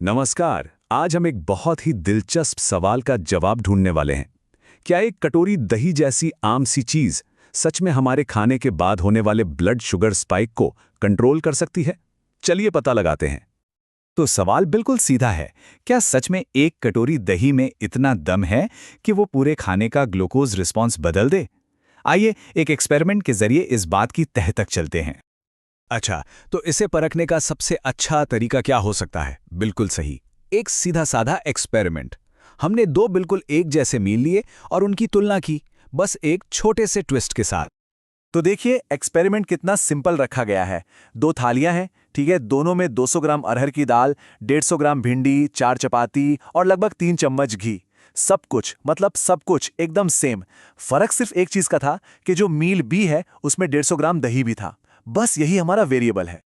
नमस्कार। आज हम एक बहुत ही दिलचस्प सवाल का जवाब ढूंढने वाले हैं। क्या एक कटोरी दही जैसी आम सी चीज सच में हमारे खाने के बाद होने वाले ब्लड शुगर स्पाइक को कंट्रोल कर सकती है? चलिए पता लगाते हैं। तो सवाल बिल्कुल सीधा है। क्या सच में एक कटोरी दही में इतना दम है कि वो पूरे खाने का ग्लूकोज रिस्पॉन्स बदल दे? आइए एक एक्सपेरिमेंट के जरिए इस बात की तह तक चलते हैं। अच्छा, तो इसे परखने का सबसे अच्छा तरीका क्या हो सकता है? बिल्कुल सही, एक सीधा साधा एक्सपेरिमेंट। हमने दो बिल्कुल एक जैसे मील लिए और उनकी तुलना की, बस एक छोटे से ट्विस्ट के साथ। तो देखिए एक्सपेरिमेंट कितना सिंपल रखा गया है। दो थालियां हैं, ठीक है। दोनों में 200 ग्राम अरहर की दाल, 150 ग्राम भिंडी, 4 चपाती और लगभग 3 चम्मच घी। सब कुछ मतलब सब कुछ एकदम सेम। फर्क सिर्फ एक चीज का था कि जो मील बी है उसमें 150 ग्राम दही भी था। बस यही हमारा वेरिएबल है।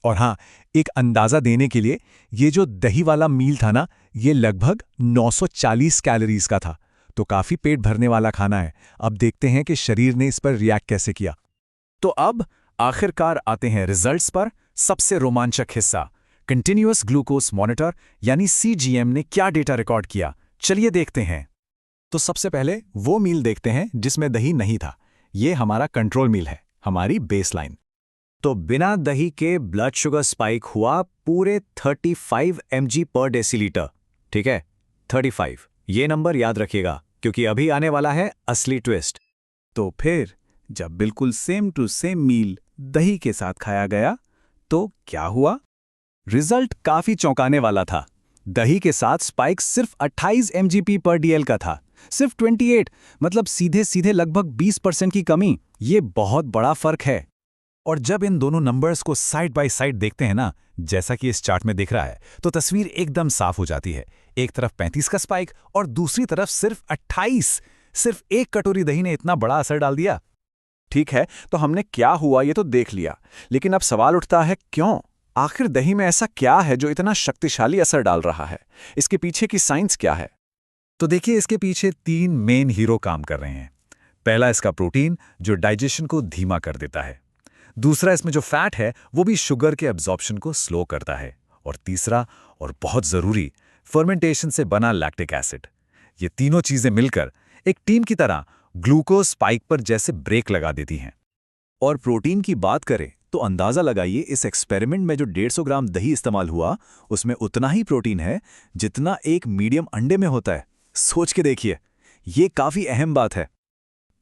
और हाँ, एक अंदाजा देने के लिए, ये जो दही वाला मील था ना, ये लगभग 940 कैलोरीज का था। तो काफी पेट भरने वाला खाना है। अब देखते हैं कि शरीर ने इस पर रिएक्ट कैसे किया। तो अब आखिरकार आते हैं रिजल्ट्स पर। सबसे रोमांचक हिस्सा, कंटिन्यूअस ग्लूकोज मॉनिटर यानी सीजीएम ने क्या डेटा रिकॉर्ड किया, चलिए देखते हैं। तो सबसे पहले वो मील देखते हैं जिसमें दही नहीं था। ये हमारा कंट्रोल मील है, हमारी बेसलाइन। तो बिना दही के ब्लड शुगर स्पाइक हुआ पूरे 35 mg पर डेसीलीटर। ठीक है, 35। ये नंबर याद रखिएगा क्योंकि अभी आने वाला है असली ट्विस्ट। तो फिर जब बिल्कुल सेम टू सेम मील दही के साथ खाया गया तो क्या हुआ? रिजल्ट काफी चौंकाने वाला था। दही के साथ स्पाइक सिर्फ 28 mgp पर डीएल का था, सिर्फ 28। मतलब सीधे सीधे लगभग 20% की कमी। ये बहुत बड़ा फर्क है। और जब इन दोनों नंबर्स को साइड बाय साइड देखते हैं ना, जैसा कि इस चार्ट में दिख रहा है, तो तस्वीर एकदम साफ हो जाती है। एक तरफ 35 का स्पाइक और दूसरी तरफ सिर्फ 28। सिर्फ एक कटोरी दही ने इतना बड़ा असर डाल दिया। ठीक है, तो हमने क्या हुआ ये तो देख लिया, लेकिन अब सवाल उठता है क्यों? आखिर दही में ऐसा क्या है जो इतना शक्तिशाली असर डाल रहा है? इसके पीछे की साइंस क्या है? तो देखिए, इसके पीछे 3 मेन हीरो काम कर रहे हैं। पहला इसका प्रोटीन, जो डाइजेशन को धीमा कर देता है। दूसरा इसमें जो फैट है वो भी शुगर के एब्जॉर्प्शन को स्लो करता है। और तीसरा और बहुत जरूरी, फर्मेंटेशन से बना लैक्टिक एसिड। ये तीनों चीजें मिलकर एक टीम की तरह ग्लूकोज स्पाइक पर जैसे ब्रेक लगा देती हैं। और प्रोटीन की बात करें तो अंदाजा लगाइए, इस एक्सपेरिमेंट में जो 150 ग्राम दही इस्तेमाल हुआ उसमें उतना ही प्रोटीन है जितना एक मीडियम अंडे में होता है। सोच के देखिए, ये काफी अहम बात है।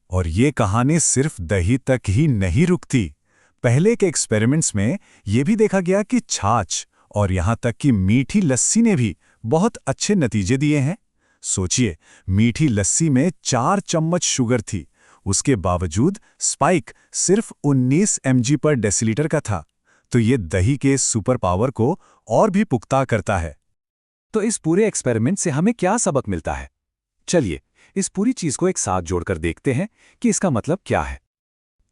और ये कहानी सिर्फ दही तक ही नहीं रुकती। पहले के एक्सपेरिमेंट्स में यह भी देखा गया कि छाछ और यहां तक कि मीठी लस्सी ने भी बहुत अच्छे नतीजे दिए हैं। सोचिए, मीठी लस्सी में 4 चम्मच शुगर थी, उसके बावजूद स्पाइक सिर्फ 19 mg पर डेसीलीटर का था। तो ये दही के सुपर पावर को और भी पुख्ता करता है। तो इस पूरे एक्सपेरिमेंट से हमें क्या सबक मिलता है? चलिए इस पूरी चीज को एक साथ जोड़कर देखते हैं कि इसका मतलब क्या है।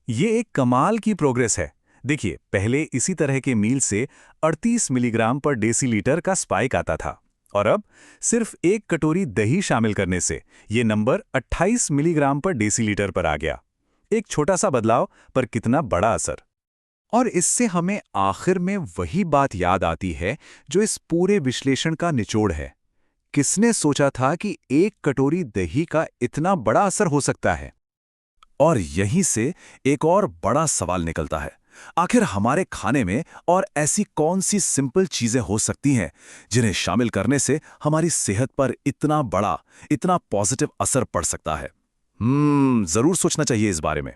ये एक कमाल की प्रोग्रेस है। देखिए, पहले इसी तरह के मील से 38 मिलीग्राम पर डेसीलीटर का स्पाइक आता था, और अब सिर्फ एक कटोरी दही शामिल करने से ये नंबर 28 मिलीग्राम पर डेसीलीटर पर आ गया। एक छोटा सा बदलाव पर कितना बड़ा असर। और इससे हमें आखिर में वही बात याद आती है जो इस पूरे विश्लेषण का निचोड़ है। किसने सोचा था कि एक कटोरी दही का इतना बड़ा असर हो सकता है? और यहीं से एक और बड़ा सवाल निकलता है। आखिर हमारे खाने में और ऐसी कौन सी सिंपल चीजें हो सकती हैं जिन्हें शामिल करने से हमारी सेहत पर इतना बड़ा, इतना पॉजिटिव असर पड़ सकता है? जरूर सोचना चाहिए इस बारे में।